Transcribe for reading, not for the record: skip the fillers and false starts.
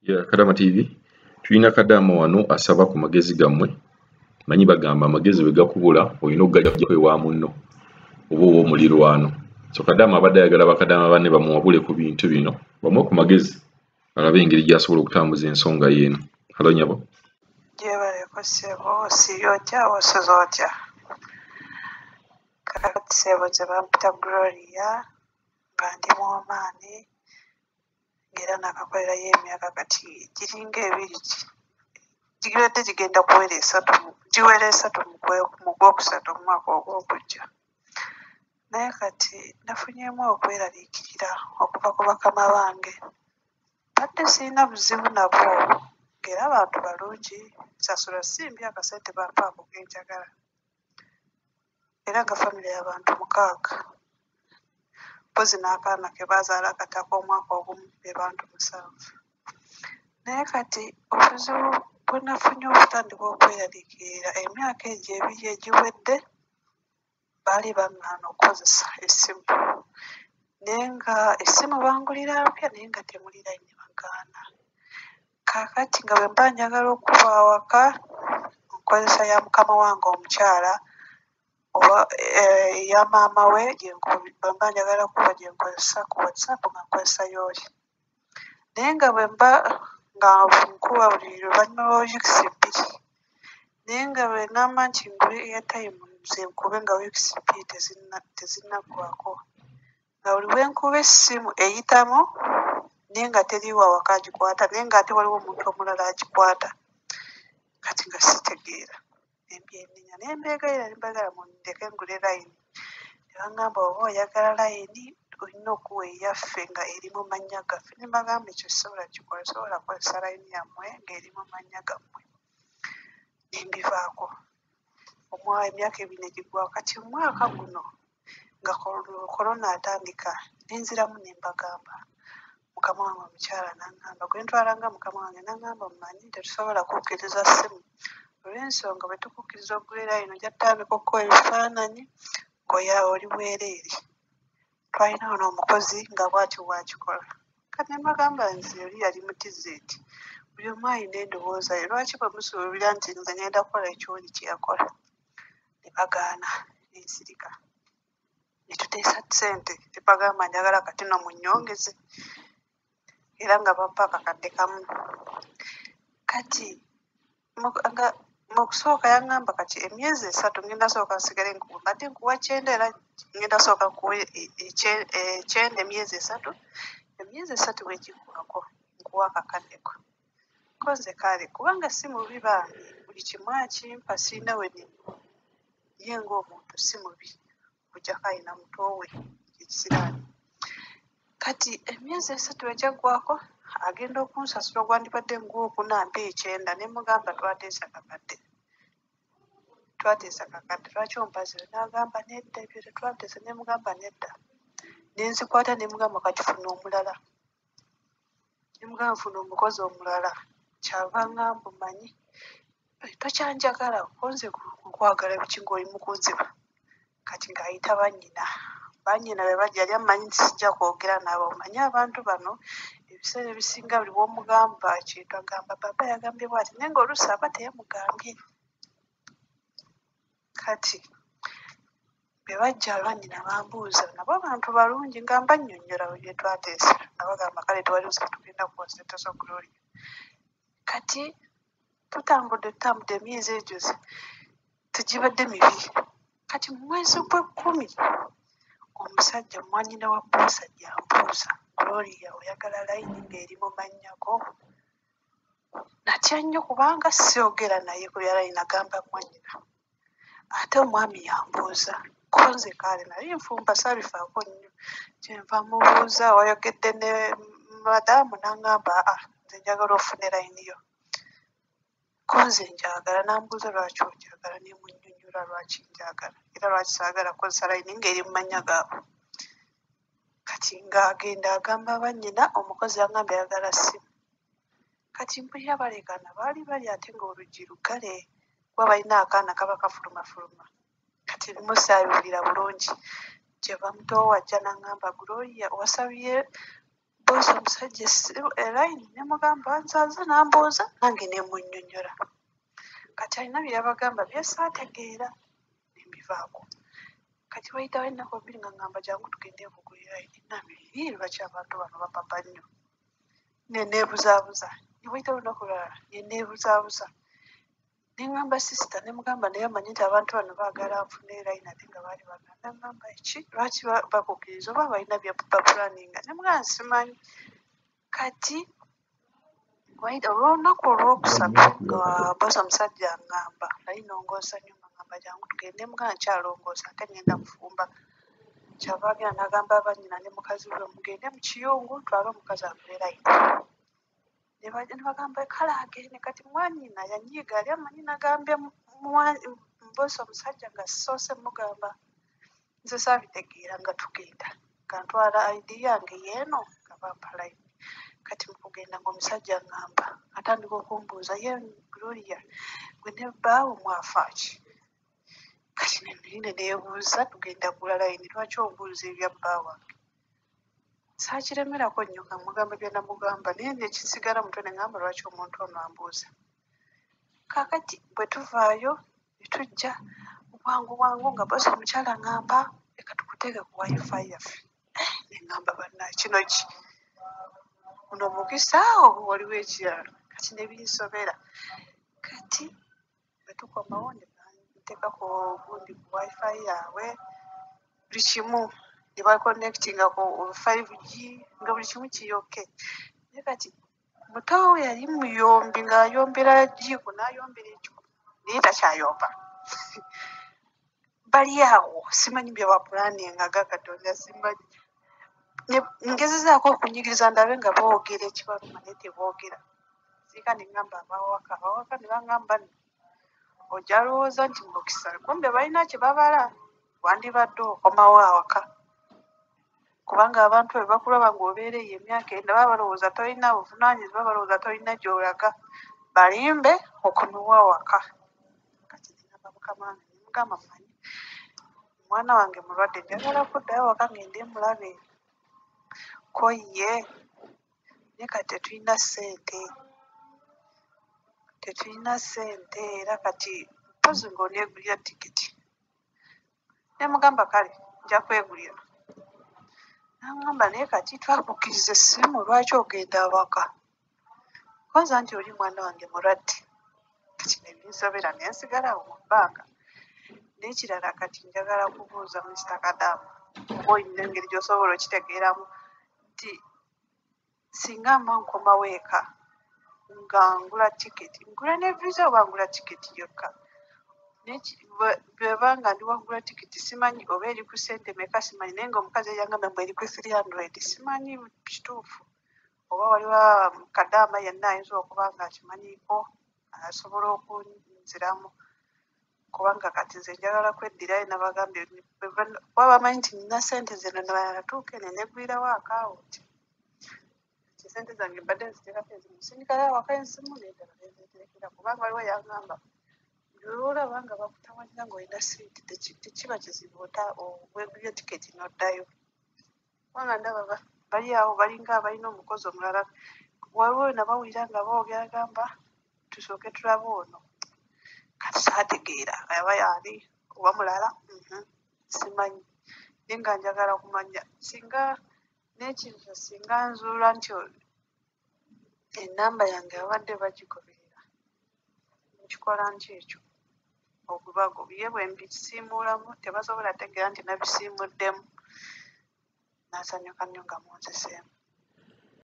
Ya Kadama TV tulina Kadama wano asaba ku magezi gammwe. Manyi bagamba amagezi bwe gakubula olina okugajja kujja kwewa munno oba ow'omulirwano. So Kadama abadde ayagala bakadama banne bamuwabule ku bintu bino bamuwe ku magezi alabe engeri gy'asobola okutambuza ensonga y'eno. Halo nyabo. Gyebaleko ssebo osiyotya osoza otya kakati ssebo ze bampita Gloria nga ndi mu Omaani ng'era nakakolerayo emyaka kati giringa ebiri giwedde gigenda kuwera esatu mu Gwokusatu mu mwaka ogw'okujja, naye kati nafunyeemu okweraliikirira okuva ku bakama bange. Badde sirina buzibu nabo ng'era abantu balungi, nsasula simbi akasente bampaako ke njagala, era nga famire y'abantu 6 mpozi n'akaana ke baazaala akatako omwaka ogumu be bantu 7. Naye kati obuzibu bwe nafunye obutandika okweraliikirira emyaka egyo ebiri egiwedde, baali baŋŋaana okukozesa essimu naye nga essimu bangulira mpya naye nga temuli layini bagaana. Kaakati nga bwe mba njagala okuba awaka nkozesa ya mukama wange omukyala oba eya maama we bwe mba njagala kuba gye nkozesa ku WhatsApp nga nkozesa y'oli. Naye nga bwe mba nga nkuba buli luvannyuma lwa wiikisi 2 naye nga bwe ŋŋamba nti ngule airtime nze nkube nga wiikisi 2 tezinnaggwako, nga buli lwe nkuba essimu eyitamu naye nga teriiwo awaka agikwata naye ng'ate waliwo omuntu omulala agikwata, kati nga sitegeera nembyeninya naye mbeegayira ne mbagala mundeke ngule layini. Ne baŋŋamba oba oyagala layini olina okuwa eyaffe nga eri mu mannya gaffe. Ne mbagamba ekyo sisobola kikola, sobola kukozesa layini yammwe ng'eri mu mannya gammwe. Ne mbivaako emyaka 2 ne giggwaako. Kati omwaka guno nga korona atandika ne nziramu ne mbagamba, mukama wange omukyala n'aŋŋamba gwe ntwalanga mukama wange n'aŋŋamba mmanyi tetusobola kukkiriza ssimu olw'ensonga bwe tukukkiriza oggula layini ojja tutandika okukuba ebifaananyi ng'oli bwereere. Twalinawo n'omukozi nga bw'atyo bw'akikola. Kati ne mbagamba nze oli yali mutizeeti, buli omu alina endowooza ye, lwaki bwe musuubira nti nze ngenda kukola ekyoli kye yakola? Ne bagaana ne nsirika ne tuteesa ssente ne bagamba njagala kati no munnyongeze era nga bampa akakadde kamu. Kati mu kusooka yaŋŋamba kati emyezi 3 ngenda sooka nsigale nkuwa, mbadde nkuwa 9 era ngenda sooka nkuwa 9 emyezi 3, emyezi 3 bwe giggwako nkuwa akakadde ko. Ko nze kale kubanga si mubi bambi buli kimu akimpa sirina we ye ng'omuntu si mubi okuggyako alina muto we ekisiraani. Kati emyezi 3 bwe gyaggwako agenda okunsasula ogwandibadde ng'oku nampa 9 ne mugamba twateesa kakadde lwaki ompa zero? N'agamba nedda ebyo tetwateesa. Ne mugamba nedda, ne nzikwata ne mugamba kati funa omulala, ne mugamba funa omukozi omulala. Kyava ŋŋamba omanyi tokyanjagala ko nze nkwagala biki ng'oli mu kunziba. Kati ng'ayita bannyina be bajja yali amanyi nti sijja kwogera nabo. Omanyi abantu bano ebiseera ebisinga buli bw'omugamba ekintu agamba baba yagambye bw'ati naye ng'oluusi aba teyamugambye. Kati be bajja bannyina bambuuza, nabo bantu balungi nga mbannyonnyola bye twateesa, nabagamba kale tewali buzibu tugenda kuwa ssente zo Gloria. Kati tutambudde emyezi egyo tegibadde mibi. Kati mu mwezi gw'Ekkumi omusajja mwannyina wa bbuusa gy'ambuuza, Gloria oyagala layini ng'eri mu mannya go? Natya nnyo kubanga siyogera naye ku bya layini, agamba mwannyina. Ate omwami yambuuza, ko nze kale nali nfumba saabifaako nnyo. Kyenva mubuuza wayogedde ne madaamu? N'aŋŋamba nze njagala ofune layini yo. Ko nze njagala. N'ambuuza lwaki ogyagala, ne munnyonnyola lwaki njagala era lwaki saagala kukozesa layini ng'eri mu mannya gaabwe. Kati ng'agenda agamba bannyina omukozi yagamba ayagala ssimu. Kati mpulira balekana baali bali ate ng'oluggi lugale kuba balina akaana kaba kafulumafuluma. Kati limu saabiwulira bulungi, kyeva mutowo wajja n'aŋŋamba Gloria wasabye boozi omusajja elayini ne mugamba nzaaza n'ambuuza nange ne munnyonnyola kati alina bye yabagamba byesaategeera ne mbivaako kati wayitawo ennaku bbiri nga ngamba jangu tugende okugula elayini nabiri lwaki abantu bano bapapa nnyo ne neebuzaabuza ne wayitawo olunaku lulala ne neebuzaabuza ne ngamba sisita ne mugamba naye amanyi nti abantu bano baagala nfuna elayini ate nga baali baganda ngamba eki lwaki bakukkiriza oba balina bye bapulaninga ne mugamba simanyi kati olw'olunaku olwokusatu nga boozi omusajja ngamba nali nongoosa nnyo nga ngamba jangu tugende mugamba nkyalongoosa ate ngenda mufumba kyava agenda n'agamba abannyina ne mukazi we mugende mu kiyungu twale omukazi agula elayini ne bagamba kale agende kati mwannyina yanyiiga ali amanyi nagambye boozi omusajja nga sisoose mugamba nze saabitegeera nga tugenda nga ntwala ID yange yeeno nga bampa layini kati mukugenda ng'omusajja ngamba atandika okumbuuza ye Gloria gwe ne bbaawo mwafaaki kati nenine neebuuza tugenda kugula layini lwaki obuuza ebya bbaa wange saakiremerako nnyo nga mugamba bye namugamba naye nekisigala mutwe ne ngamba lwaki omuntu ono ambuuza kaakati bwe tuvaayo ne tujja bwangu nga boozi omukyala ngamba leka tukuteeke ku wifi yaffe ne ngamba bannaa kino ki ono mukisa oba waliwo ekirala kati ne binsobera kati bwe tukomawo ne banteeka ku gundi ku wifi yaabwe buli kimu ne bakonnekitinga ku 5G nga buli kimu kiyoke naye kati mutawo yali muyombi ng'ayombera jiiko n'ayombera ekiko naye takyayomba bali awo simanyi bye bapulaninga ga katonda simanyi ngezezaako okunyigiriza ndabe nga boogera ekibaluma naye teboogera siika ne ngamba abawaka ne bangamba ojja lowooza nti mukisa kumbe balina kye babala wandibadde okomawo awaka kubanga abantu bwe bakulaba ng'obeera eyo emyaka enda baba balowooza tolina buvunaanyizibwa balowooza tolina gy'olaga balimbe okomewo awaka kati nengamba mukama wange nemugamba manyi omwana wange mulwadde njagala kuddayo awaka ngende mulabe ko ye naye kati tetulina ssente era kati mpozi ng'oneegulira tikiti nemugamba kale nja kwegulira nangamba naye kati twakukkiriza essimu lwaki ogenda awaka koza nti oli mwana wange mulwadde kati nebinsobera nensigala awo mu bbanga n'ekirala kati njagala kubuuza Mr. Kadamu oba olina engeri gy'osobola okitegeeramu nti singa mba nkomawo eka nga ngula tiketi ngula ne visa oba ngula tiketi yokka bwebanga ndi wagula tiketi simanyi oba eri ku ssente meka simanyi naye ngaomukazi eyangamba mbu eri ku 300 simanyi kituufu oba waliwo Kadaama yenna ayinza okuba nga akimanyiiko asobola okunziramu kubanga kati nze njagala kweddirayo nabagambye kuba bamanyi nti nina ssente zino natuuke nenegwirawo akawunti sente zange mbadde nziteekako ezimu sindikala awaka ensimu neddala nezeterekera kubanga waliwo yangamba olaba nga bakutawanya ng'olina ssente tekiba kizibu wegulya tiketi n'oddayo kubanga ndaba bali awo balinga abalina omukozi omulala waliwo nabawulira nga boogera gamba tusooke tulabe ono kati saategeera aba yaali oba mulala simanyi naye nga njagala kumanya singa n'ekirala singa nzuula nti ennamba yange abadde bagigoberera nkikola nti ekyo ye bwe mbisiimuulamu tebasobola tegeera nti nabisiimuddemu nasanyuka nnyo nga munziseemu